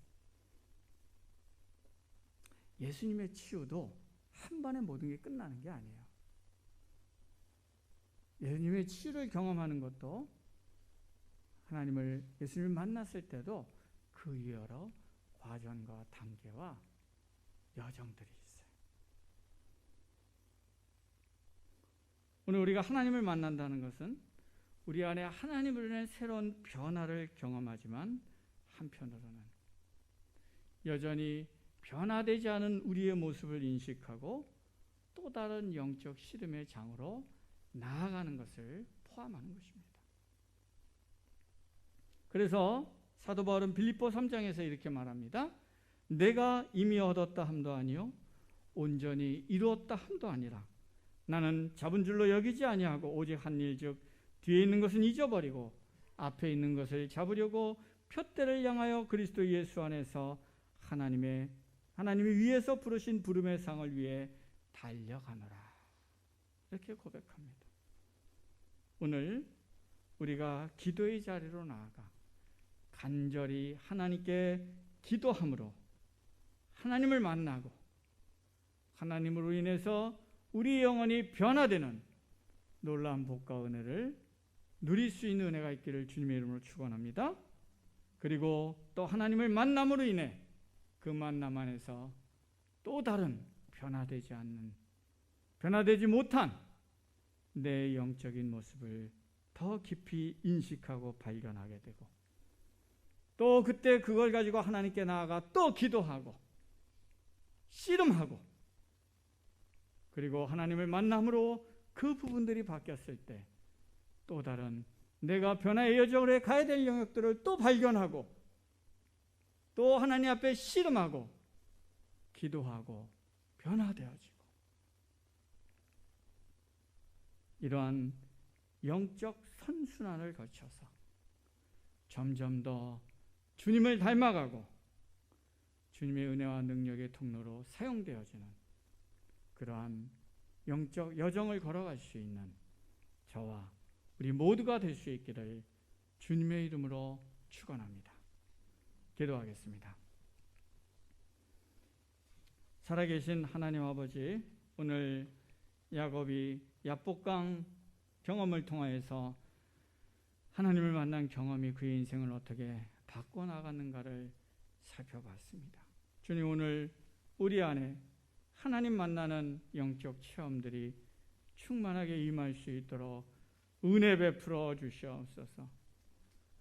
예수님의 치유도 한 번에 모든 게 끝나는 게 아니에요. 예수님의 치유를 경험하는 것도, 하나님을 예수님을 만났을 때도 그 여러 과정과 단계와 여정들이 있어요. 오늘 우리가 하나님을 만난다는 것은 우리 안에 하나님으로 인한 새로운 변화를 경험하지만 한편으로는 여전히 변화되지 않은 우리의 모습을 인식하고 또 다른 영적 씨름의 장으로 나아가는 것을 포함하는 것입니다. 그래서 사도 바울은 빌립보 3장에서 이렇게 말합니다. 내가 이미 얻었다 함도 아니요 온전히 이루었다 함도 아니라 나는 잡은 줄로 여기지 아니하고 오직 한 일 즉 뒤에 있는 것은 잊어버리고 앞에 있는 것을 잡으려고 표대를 향하여 그리스도 예수 안에서 하나님이 위에서 부르신 부름의 상을 위해 달려가노라. 이렇게 고백합니다. 오늘 우리가 기도의 자리로 나아가 간절히 하나님께 기도함으로 하나님을 만나고 하나님으로 인해서 우리 영혼이 변화되는 놀라운 복과 은혜를 누릴 수 있는 은혜가 있기를 주님의 이름으로 축원합니다. 그리고 또 하나님을 만남으로 인해 그 만남 안에서 또 다른 변화되지 못한 내 영적인 모습을 더 깊이 인식하고 발견하게 되고 또 그때 그걸 가지고 하나님께 나아가 또 기도하고 씨름하고 그리고 하나님을 만남으로 그 부분들이 바뀌었을 때 또 다른 내가 변화의 여정으로 가야 될 영역들을 또 발견하고 또 하나님 앞에 씨름하고 기도하고 변화되어지고 이러한 영적 선순환을 거쳐서 점점 더 주님을 닮아가고 주님의 은혜와 능력의 통로로 사용되어지는 그러한 영적 여정을 걸어갈 수 있는 저와 우리 모두가 될 수 있기를 주님의 이름으로 축원합니다. 기도하겠습니다. 살아계신 하나님 아버지, 오늘 야곱이 야복강 경험을 통하여서 하나님을 만난 경험이 그의 인생을 어떻게 바꿔나갔는가를 살펴봤습니다. 주님, 오늘 우리 안에 하나님 만나는 영적 체험들이 충만하게 임할 수 있도록 은혜 베풀어 주시옵소서.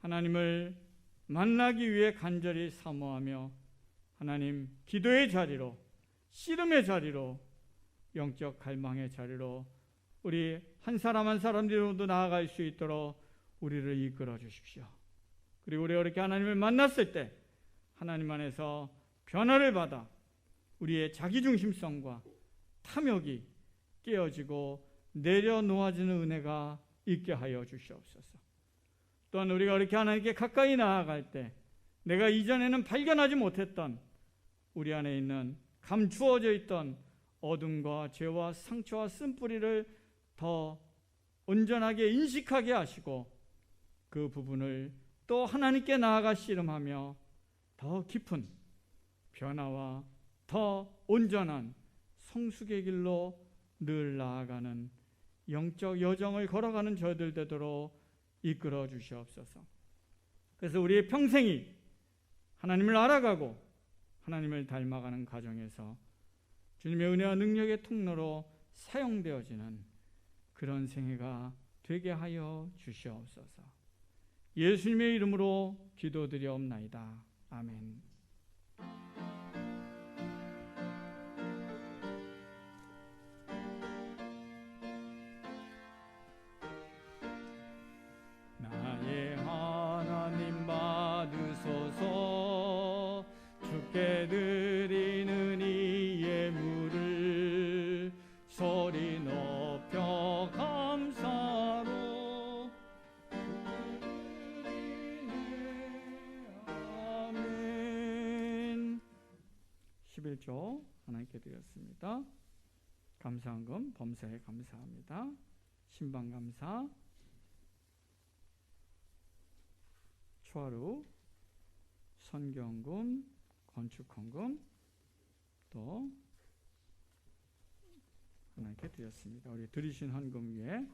하나님을 만나기 위해 간절히 사모하며 하나님 기도의 자리로, 씨름의 자리로, 영적 갈망의 자리로 우리 한 사람 한 사람들로도 나아갈 수 있도록 우리를 이끌어 주십시오. 그리고 우리가 이렇게 하나님을 만났을 때 하나님 안에서 변화를 받아 우리의 자기중심성과 탐욕이 깨어지고 내려놓아지는 은혜가 있게 하여 주시옵소서. 또한 우리가 이렇게 하나님께 가까이 나아갈 때 내가 이전에는 발견하지 못했던 우리 안에 있는 감추어져 있던 어둠과 죄와 상처와 쓴뿌리를 더 온전하게 인식하게 하시고 그 부분을 또 하나님께 나아가 씨름하며 더 깊은 변화와 더 온전한 성숙의 길로 늘 나아가는 영적 여정을 걸어가는 저희들 되도록 이끌어 주시옵소서. 그래서 우리의 평생이 하나님을 알아가고 하나님을 닮아가는 과정에서 주님의 은혜와 능력의 통로로 사용되어지는 그런 생애가 되게 하여 주시옵소서. 예수님의 이름으로 기도드리옵나이다. 아멘. 나의 하나님 받으소서. 주께 드리는 이 예물을 소리 높여 감사로 아멘. 11조 하나님께 드렸습니다. 감사한금 범사에 감사합니다. 신방감사, 초하루, 선경금, 건축헌금 또 하나님께 드렸습니다. 우리 드리신 헌금 위에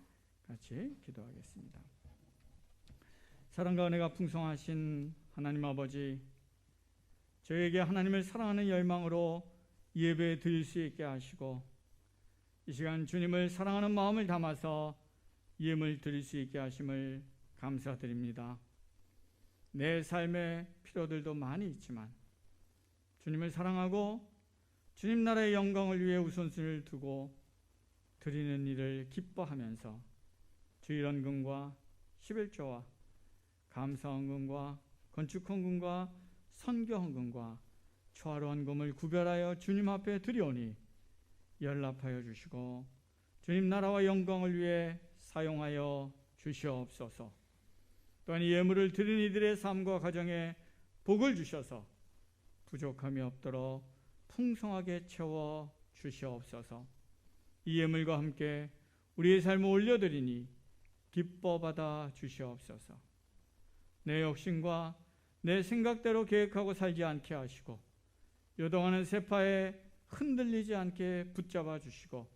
같이 기도하겠습니다. 사랑과 은혜가 풍성하신 하나님 아버지, 저에게 하나님을 사랑하는 열망으로 예배 드릴 수 있게 하시고 이 시간 주님을 사랑하는 마음을 담아서 예물 드릴 수 있게 하심을 감사드립니다. 내 삶의 필요들도 많이 있지만 주님을 사랑하고 주님 나라의 영광을 위해 우선순위를 두고 드리는 일을 기뻐하면서 주일헌금과 11조와 감사헌금과 건축헌금과 선교헌금과 초하루헌금을 구별하여 주님 앞에 드리오니 연락하여 주시고 주님 나라와 영광을 위해 사용하여 주시옵소서. 또한 이 예물을 드린 이들의 삶과 가정에 복을 주셔서 부족함이 없도록 풍성하게 채워 주시옵소서. 이 예물과 함께 우리의 삶을 올려드리니 기뻐 받아 주시옵소서. 내 욕심과 내 생각대로 계획하고 살지 않게 하시고 요동하는 세파에 흔들리지 않게 붙잡아 주시고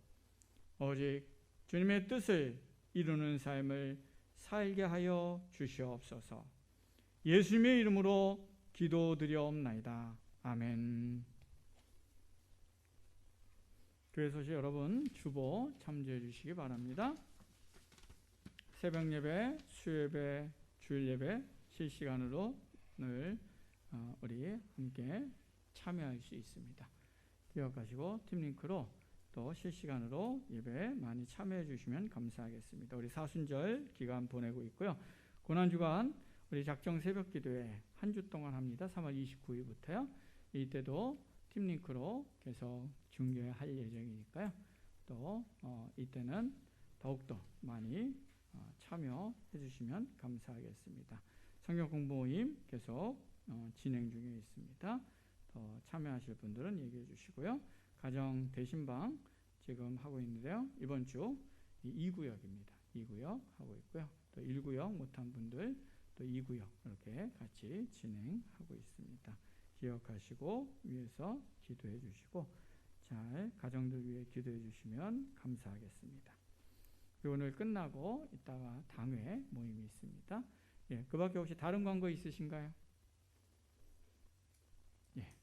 오직 주님의 뜻을 이루는 삶을 살게 하여 주시옵소서. 예수님의 이름으로 기도드려옵나이다. 아멘. 교회 소식 여러분 주보 참조해 주시기 바랍니다. 새벽 예배, 수요예배, 주일 예배 실시간으로 늘 우리 함께 참여할 수 있습니다. 기억하시고 팀링크로 또 실시간으로 예배 많이 참여해 주시면 감사하겠습니다. 우리 사순절 기간 보내고 있고요. 고난주간 우리 작정 새벽 기도회 한 주 동안 합니다. 3월 29일부터요. 이때도 팀링크로 계속 중계할 예정이니까요. 또 이때는 더욱더 많이 참여해 주시면 감사하겠습니다. 성경 공부 모임 계속 진행 중에 있습니다. 더 참여하실 분들은 얘기해 주시고요. 가정 대신방 지금 하고 있는데요. 이번 주 2구역입니다. 2구역 하고 있고요. 또 1구역 못한 분들 또 2구역 이렇게 같이 진행하고 있습니다. 기억하시고 위에서 기도해 주시고 잘 가정들 위해 기도해 주시면 감사하겠습니다. 오늘 끝나고 이따가 당회 모임이 있습니다. 예, 그 밖에 혹시 다른 광고 있으신가요? 예,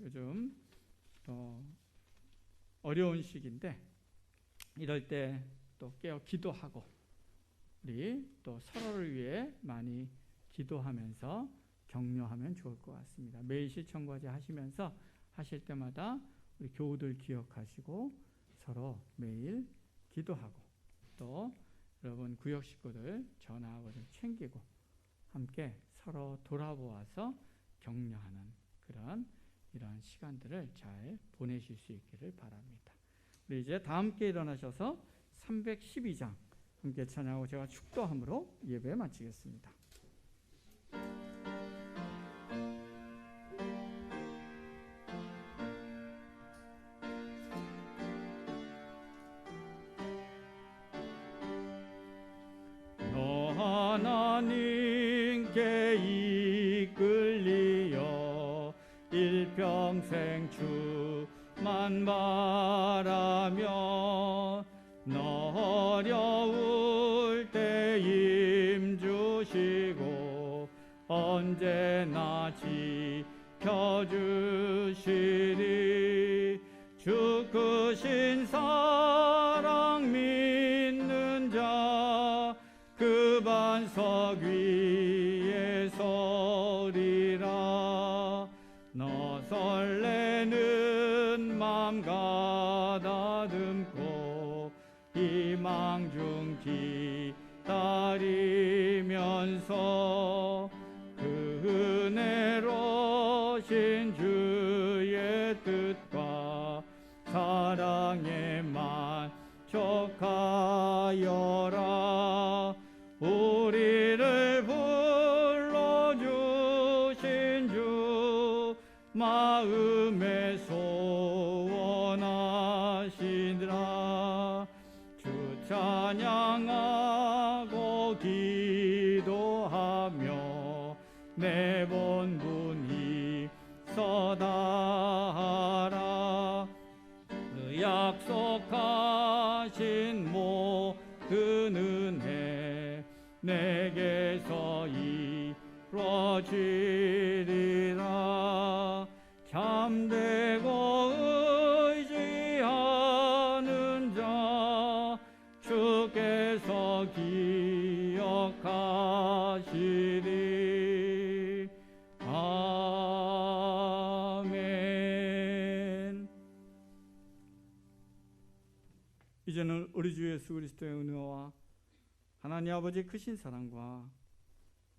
요즘 또 어려운 시기인데 이럴 때 또 깨어 기도하고 우리 또 서로를 위해 많이 기도하면서 격려하면 좋을 것 같습니다. 매일 실천과제 하시면서 하실 때마다 우리 교우들 기억하시고 서로 매일 기도하고 또 여러분 구역 식구들 전화하고 좀 챙기고 함께 서로 돌아보아서 격려하는 이런 시간들을 잘 보내실 수 있기를 바랍니다. 우리 이제 다 함께 일어나셔서 312장 함께 찬양하고 제가 축도함으로 예배 마치겠습니다. 너 하나님께 이끌리어 일평생 주만 바라며 너 어려울 때 힘주시고 언제나 지켜주시리. 주 크신 사랑 믿는 자 그 반석 위에 서리라. 너 설레는 맘 가다듬고 희망 중 기다리면서 그 은혜로신 주의 뜻과 사랑에 만족하여라. 우리를 불러주신 주 마음에 소원하시니라. 주 찬양하고 기도하며 내 본분이 서다하라. 그 약속하신 모든 은혜 내게서 이루어지리라. 참되고 의지하는 자 주께서 기억하시리. 아멘. 이제는 우리 주 예수 그리스도의 은혜와 하나님 아버지의 크신 사랑과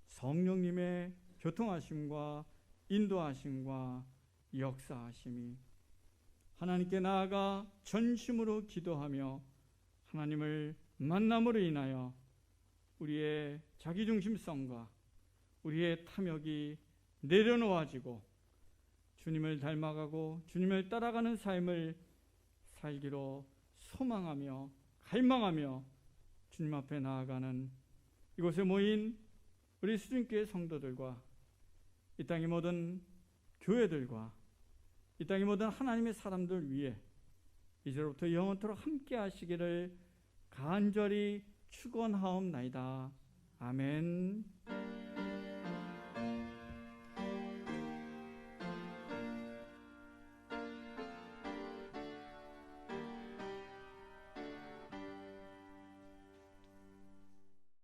성령님의 교통하심과 인도하심과 역사하심이 하나님께 나아가 전심으로 기도하며 하나님을 만남으로 인하여 우리의 자기중심성과 우리의 탐욕이 내려놓아지고 주님을 닮아가고 주님을 따라가는 삶을 살기로 소망하며 갈망하며 주님 앞에 나아가는 이곳에 모인 우리 수준교회 성도들과 이 땅의 모든 교회들과 이 땅의 모든 하나님의 사람들 위해 이제로부터 영원토록 함께 하시기를 간절히 축원하옵나이다. 아멘.